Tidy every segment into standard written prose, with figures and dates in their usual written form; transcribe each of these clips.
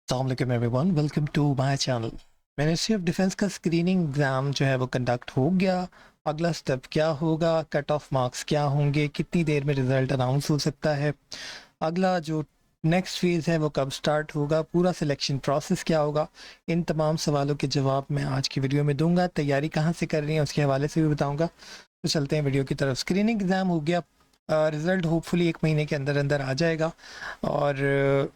अस्सलाम everyone, welcome to my channel. Ministry of defence का screening exam जो है वो कंडक्ट हो गया। अगला स्टेप क्या होगा, कट ऑफ मार्क्स क्या होंगे, कितनी देर में रिज़ल्ट अनाउंस हो सकता है, अगला जो नेक्स्ट फेज़ है वो कब स्टार्ट होगा, पूरा सिलेक्शन प्रोसेस क्या होगा, इन तमाम सवालों के जवाब मैं आज की वीडियो में दूंगा। तैयारी कहाँ से कर रही है उसके हवाले से भी बताऊँगा। तो चलते हैं वीडियो की तरफ। स्क्रीनिंग एग्ज़ाम हो गया, रिज़ल्ट होपफुली 1 महीने के अंदर अंदर आ जाएगा। और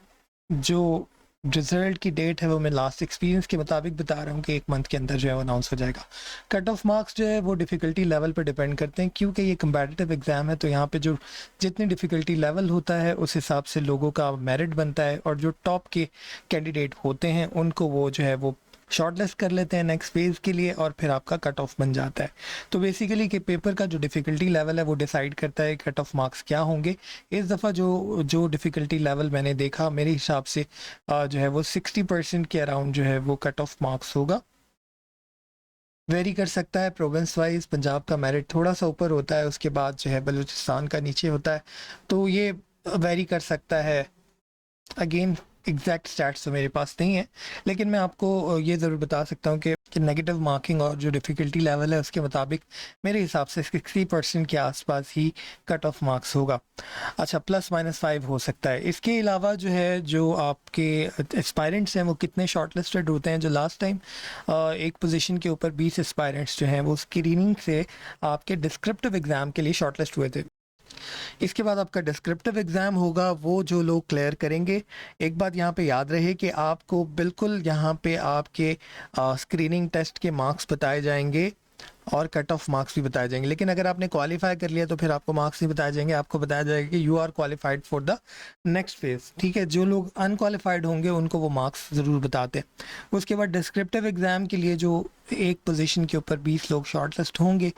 जो रिजल्ट की डेट है वो मैं लास्ट एक्सपीरियंस के मुताबिक बता रहा हूँ कि 1 मंथ के अंदर जो है वो अनाउंस हो जाएगा। कट ऑफ मार्क्स जो है वो डिफ़िकल्टी लेवल पर डिपेंड करते हैं, क्योंकि ये कम्पिटिटिव एग्ज़ाम है। तो यहाँ पे जो जितनी डिफ़िकल्टी लेवल होता है उस हिसाब से लोगों का मेरिट बनता है, और जो टॉप के कैंडिडेट होते हैं उनको वो जो है वो शॉर्टलिस्ट कर लेते हैं नेक्स्ट फेज़ के लिए, और फिर आपका कट ऑफ बन जाता है। तो बेसिकली कि पेपर का जो डिफ़िकल्टी लेवल है वो डिसाइड करता है कट ऑफ मार्क्स क्या होंगे। इस दफ़ा जो जो डिफ़िकल्टी लेवल मैंने देखा, मेरे हिसाब से जो है वो 60% के अराउंड जो है वो कट ऑफ मार्क्स होगा। वेरी कर सकता है प्रोविंस वाइज, पंजाब का मेरिट थोड़ा सा ऊपर होता है, उसके बाद जो है बलूचिस्तान का नीचे होता है, तो ये वेरी कर सकता है। अगेन एग्जैक्ट स्टैट्स तो मेरे पास नहीं है, लेकिन मैं आपको ये ज़रूर बता सकता हूँ कि नेगेटिव मार्किंग और जो डिफ़िकल्टी लेवल है उसके मुताबिक मेरे हिसाब से 60% के आसपास ही कट ऑफ मार्क्स होगा। अच्छा, प्लस माइनस 5 हो सकता है। इसके अलावा जो है जो आपके एस्पायरेंट्स हैं वो कितने शॉर्टलिस्टेड होते हैं। जो लास्ट टाइम एक पोजीशन के ऊपर 20 एस्पायरेंट्स जो हैं वो स्क्रीनिंग से आपके डिस्क्रिप्टिव एग्ज़ाम के लिए शॉर्टलिस्ट हुए थे। इसके बाद आपका डिस्क्रिप्टिव एग्ज़ाम होगा, वो जो लोग क्लियर करेंगे। एक बात यहाँ पे याद रहे कि आपको बिल्कुल यहाँ पे आपके स्क्रीनिंग टेस्ट के मार्क्स बताए जाएंगे और कट ऑफ मार्क्स भी बताए जाएंगे। लेकिन अगर आपने क्वालिफाई कर लिया तो फिर आपको मार्क्स नहीं बताए जाएंगे, आपको बताया जाएगा कि you are qualified for the next phase. ठीक है, जो लोग अनक्वालिफाइड होंगे उनको वो मार्क्स ज़रूर बताते हैं। उसके बाद डिस्क्रिप्टिव एग्ज़ाम के लिए जो एक पोजीशन के ऊपर 20 लोग शॉर्टलिस्ट होंगे,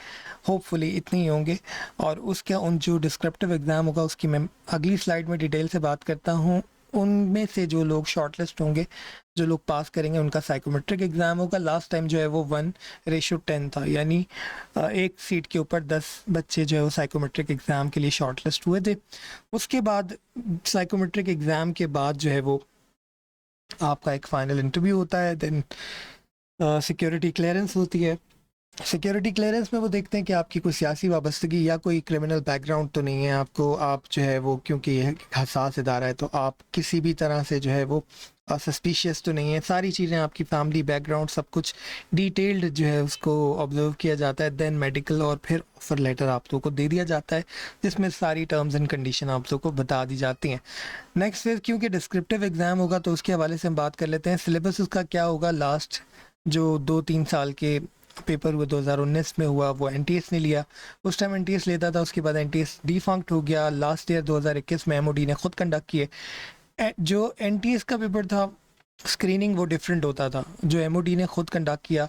होपफुली इतने ही होंगे। और उसका उन जो डिस्क्रिप्टिव एग्ज़ाम होगा उसकी मैं अगली स्लाइड में डिटेल से बात करता हूँ। उनमें से जो लोग शॉर्टलिस्ट होंगे, जो लोग पास करेंगे, उनका साइकोमेट्रिक एग्ज़ाम होगा। लास्ट टाइम जो है वो 1:10 था, यानी एक सीट के ऊपर 10 बच्चे जो है वो साइकोमेट्रिक एग्ज़ाम के लिए शॉर्टलिस्ट हुए थे। उसके बाद साइकोमेट्रिक एग्ज़ाम के बाद जो है वो आपका एक फ़ाइनल इंटरव्यू होता है, देन सिक्योरिटी क्लियरेंस होती है। सिक्योरिटी क्लियरेंस में वो देखते हैं कि आपकी कोई सियासी वाबस्तगी या कोई क्रिमिनल बैकग्राउंड तो नहीं है आपको। आप जो है वो, क्योंकि ये हसास इदारा है, तो आप किसी भी तरह से जो है वो सस्पिशियस तो नहीं है। सारी चीज़ें, आपकी फैमिली बैकग्राउंड सब कुछ डिटेल्ड जो है उसको ऑब्जर्व किया जाता है। देन मेडिकल और फिर ऑफर लेटर आप लोगों को दे दिया जाता है, जिसमें सारी टर्म्स एंड कंडीशन आप लोगों को बता दी जाती हैं। नेक्स्ट फेज, क्योंकि डिस्क्रिप्टिव एग्ज़ाम होगा तो उसके हवाले से हम बात कर लेते हैं। सिलेबस उसका क्या होगा। लास्ट जो 2-3 साल के पेपर हुआ 2019 में हुआ, वो एनटीएस ने लिया। उस टाइम एनटीएस लेता था, उसके बाद एनटीएस डिफंक्ट हो गया। लास्ट ईयर 2021 में एमओडी ने खुद कंडक्ट किए। जो एनटीएस का पेपर था स्क्रीनिंग, वो डिफरेंट होता था। जो एमओडी ने खुद कंडक्ट किया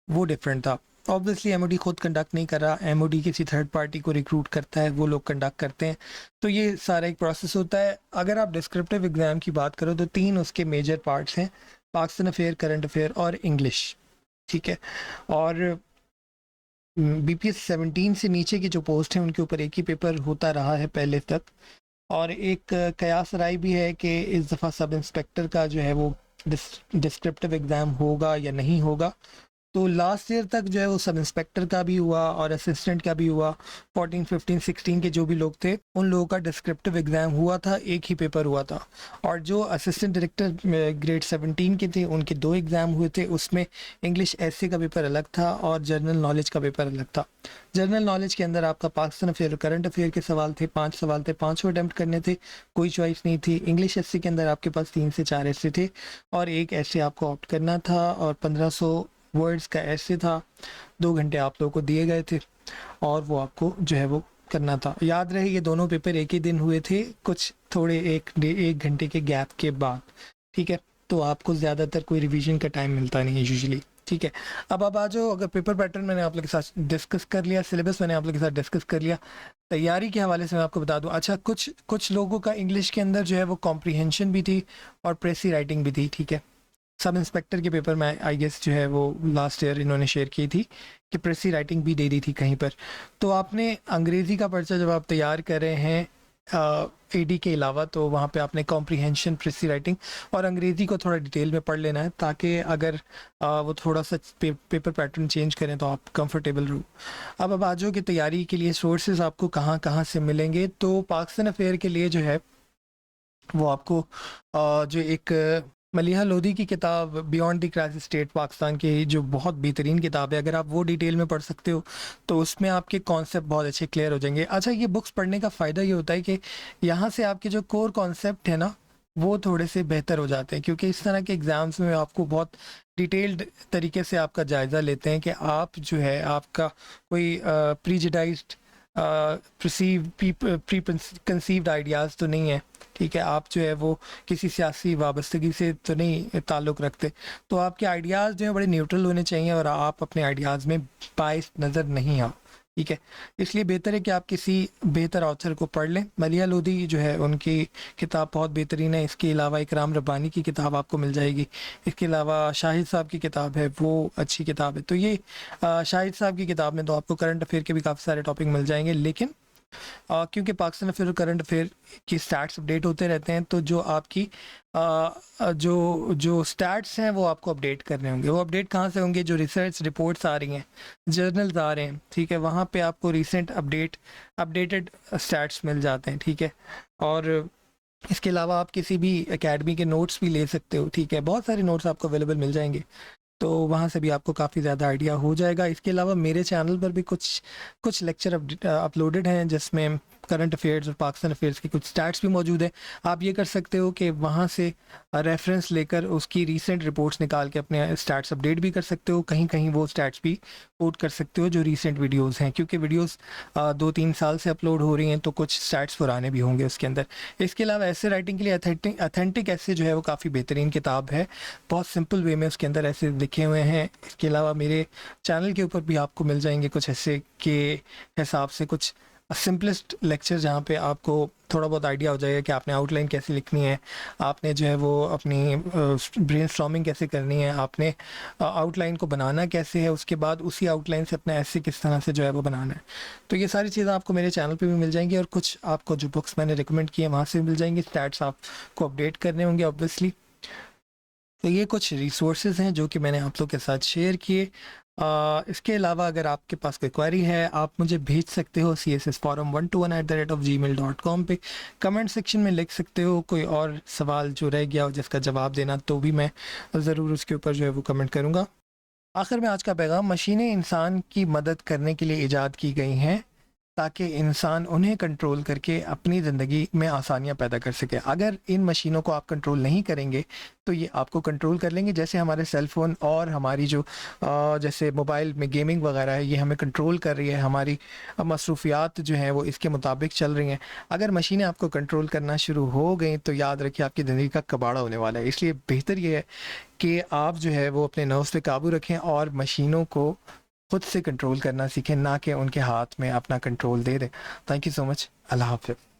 वो डिफरेंट था। ऑब्वियसली एमओडी खुद कंडक्ट नहीं कर रहा, एमओडी किसी थर्ड पार्टी को रिक्रूट करता है, वो लोग कंडक्ट करते हैं। तो ये सारा एक प्रोसेस होता है। अगर आप डिस्क्रिप्टिव एग्ज़ाम की बात करो तो 3 उसके मेजर पार्ट्स हैं: पाकिस्तान अफेयर, करंट अफेयर और इंग्लिश। ठीक है, और बीपीएस 17 से नीचे की जो पोस्ट है उनके ऊपर एक ही पेपर होता रहा है पहले तक। और एक कयास राय भी है कि इस दफ़ा सब इंस्पेक्टर का जो है वो डिस्क्रिप्टिव एग्ज़ाम होगा या नहीं होगा। तो लास्ट ईयर तक जो है वो सब इंस्पेक्टर का भी हुआ और असिस्टेंट का भी हुआ। 14, 15, 16 के जो भी लोग थे उन लोगों का डिस्क्रिप्टिव एग्ज़ाम हुआ था, एक ही पेपर हुआ था। और जो असिस्टेंट डायरेक्टर ग्रेड 17 के थे उनके 2 एग्ज़ाम हुए थे। उसमें इंग्लिश एसए का पेपर अलग था और जनरल नॉलेज का पेपर अलग था। जनरल नॉलेज के अंदर आपका पाकिस्तान अफेयर, करंट अफेयर के सवाल थे, 5 सवाल थे, 5 अटैम्प्ट करने थे, कोई चॉइस नहीं थी। इंग्लिश एसए के अंदर आपके पास 3 से 4 ऐसे थे और एक ऐसे आपको ऑप्ट करना था, और 1500 वर्ड्स का ऐसे था। 2 घंटे आप लोगों को दिए गए थे और वो आपको जो है वो करना था। याद रहे ये दोनों पेपर एक ही दिन हुए थे, कुछ थोड़े एक घंटे के गैप के बाद। ठीक है, तो आपको ज़्यादातर कोई रिवीजन का टाइम मिलता नहीं है यूजुअली। ठीक है, अब आ जाओ। अगर पेपर पैटर्न मैंने आप लोग के साथ डिस्कस कर लिया, सिलेबस मैंने आप लोग के साथ डिस्कस कर लिया, तैयारी के हवाले से मैं आपको बता दूं। अच्छा, कुछ लोगों का इंग्लिश के अंदर जो है वो कॉम्प्रीहेंशन भी थी और प्रेसी राइटिंग भी थी। ठीक है, सब इंस्पेक्टर के पेपर में आई गेस जो है वो लास्ट ईयर इन्होंने शेयर की थी कि प्रेसी राइटिंग भी दे दी थी कहीं पर। तो आपने अंग्रेज़ी का पर्चा जब आप तैयार कर रहे हैं एडी के अलावा, तो वहाँ पे आपने कॉम्प्रिहेंशन, प्रेसी राइटिंग और अंग्रेज़ी को थोड़ा डिटेल में पढ़ लेना है, ताकि अगर वो थोड़ा सा पेपर पैटर्न चेंज करें तो आप कंफर्टेबल रहो। अब आ जाओ कि तैयारी के लिए सोर्सेज आपको कहाँ कहाँ से मिलेंगे। तो पाकिस्तान अफेयर के लिए जो है वो आपको जो एक मलिहा लोधी की किताब beyond the crisis state Pakistan की, जो बहुत बेहतरीन किताब है, अगर आप वो डिटेल में पढ़ सकते हो तो उसमें आपके कॉन्सेप्ट बहुत अच्छे क्लियर हो जाएंगे। अच्छा, ये बुक्स पढ़ने का फ़ायदा ये होता है कि यहाँ से आपके जो कोर कॉन्सेप्ट है ना, वो थोड़े से बेहतर हो जाते हैं, क्योंकि इस तरह के एग्ज़ाम्स में आपको बहुत डिटेल्ड तरीके से आपका जायज़ा लेते हैं कि आप जो है आपका कोई प्रीजुडाइज्ड प्री कंसीव्ड आइडियाज़ तो नहीं है, ठीक है, आप जो है वो किसी सियासी वाबस्तगी से तो नहीं ताल्लुक़ रखते, तो आपके आइडियाज़ जो है बड़े न्यूट्रल होने चाहिए और आप अपने आइडियाज़ में बायस नज़र नहीं आओ, ठीक है। इसलिए बेहतर है कि आप किसी बेहतर ऑथर को पढ़ लें। मलिहा लोधी जो है उनकी किताब बहुत बेहतरीन है। इसके अलावा इकराम रब्बानी की किताब आपको मिल जाएगी। इसके अलावा शाहिद साहब की किताब है, वो अच्छी किताब है। तो ये शाहिद साहब की किताब में तो आपको करंट अफेयर के भी काफ़ी सारे टॉपिक मिल जाएंगे, लेकिन क्योंकि पाकिस्तान अफेयर और करंट अफेयर की स्टैट्स अपडेट होते रहते हैं, तो जो आपकी जो स्टैट्स हैं वो आपको अपडेट करने होंगे। वो अपडेट कहाँ से होंगे? जो रिसर्च रिपोर्ट्स आ रही हैं, जर्नल्स आ रहे हैं, ठीक है, वहाँ पे आपको रिसेंट अपडेटेड स्टैट्स मिल जाते हैं, ठीक है। और इसके अलावा आप किसी भी एकेडमी के नोट्स भी ले सकते हो, ठीक है, बहुत सारे नोट्स आपको अवेलेबल मिल जाएंगे, तो वहाँ से भी आपको काफ़ी ज़्यादा आइडिया हो जाएगा। इसके अलावा मेरे चैनल पर भी कुछ लेक्चर अपलोडेड हैं, जिसमें करंट अफेयर्स और पाकिस्तान अफेयर्स की कुछ स्टैट्स भी मौजूद हैं। आप ये कर सकते हो कि वहाँ से रेफरेंस लेकर उसकी रीसेंट रिपोर्ट्स निकाल के अपने स्टैट्स अपडेट भी कर सकते हो। कहीं कहीं वो स्टैट्स भी कोट कर सकते हो जो रीसेंट वीडियोस हैं, क्योंकि वीडियोस 2-3 साल से अपलोड हो रही हैं, तो कुछ स्टैट्स पुराने भी होंगे उसके अंदर। इसके अलावा ऐसे राइटिंग के लिए अथेंटिक ऐसे जो है वो काफ़ी बेहतरीन किताब है, बहुत सिंपल वे में उसके अंदर ऐसे लिखे हुए हैं। इसके अलावा मेरे चैनल के ऊपर भी आपको मिल जाएंगे कुछ ऐसे के हिसाब से कुछ सिंपलेस्ट लेक्चर, जहाँ पे आपको थोड़ा बहुत आइडिया हो जाएगा कि आपने आउटलाइन कैसे लिखनी है, आपने जो है वो अपनी ब्रेनस्टॉर्मिंग कैसे करनी है, आपने आउटलाइन को बनाना कैसे है, उसके बाद उसी आउटलाइन से अपना ऐसे किस तरह से जो है वो बनाना है। तो ये सारी चीज़ें आपको मेरे चैनल पे भी मिल जाएंगी, और कुछ आपको जो बुक्स मैंने रिकमेंड किए वहाँ से भी मिल जाएंगी। स्टैट्स आपको अपडेट करने होंगे ऑब्वियसली। तो ये कुछ रिसोर्सेज हैं जो कि मैंने आप लोग के साथ शेयर किए। इसके अलावा अगर आपके पास कोई क्वेरी है, आप मुझे भेज सकते हो CSSforum121@gmail.com पे, कमेंट सेक्शन में लिख सकते हो। कोई और सवाल जो रह गया हो जिसका जवाब देना, तो भी मैं ज़रूर उसके ऊपर जो है वो कमेंट करूँगा। आखिर में आज का पैगाम, मशीनें इंसान की मदद करने के लिए ईजाद की गई हैं ताकि इंसान उन्हें कंट्रोल करके अपनी ज़िंदगी में आसानियाँ पैदा कर सके। अगर इन मशीनों को आप कंट्रोल नहीं करेंगे तो ये आपको कंट्रोल कर लेंगे, जैसे हमारे सेल फ़ोन और हमारी जो जैसे मोबाइल में गेमिंग वगैरह है, ये हमें कंट्रोल कर रही है, हमारी मसरूफियात जो हैं वो इसके मुताबिक चल रही हैं। अगर मशीनें आपको कंट्रोल करना शुरू हो गई तो याद रखिए आपकी ज़िंदगी का कबाड़ा होने वाला है। इसलिए बेहतर ये है कि आप जो है वो अपने नर्व्स पे काबू रखें और मशीनों को खुद से कंट्रोल करना सीखें, ना कि उनके हाथ में अपना कंट्रोल दे दें। Thank you so much. अल्लाह हाफ़िज़।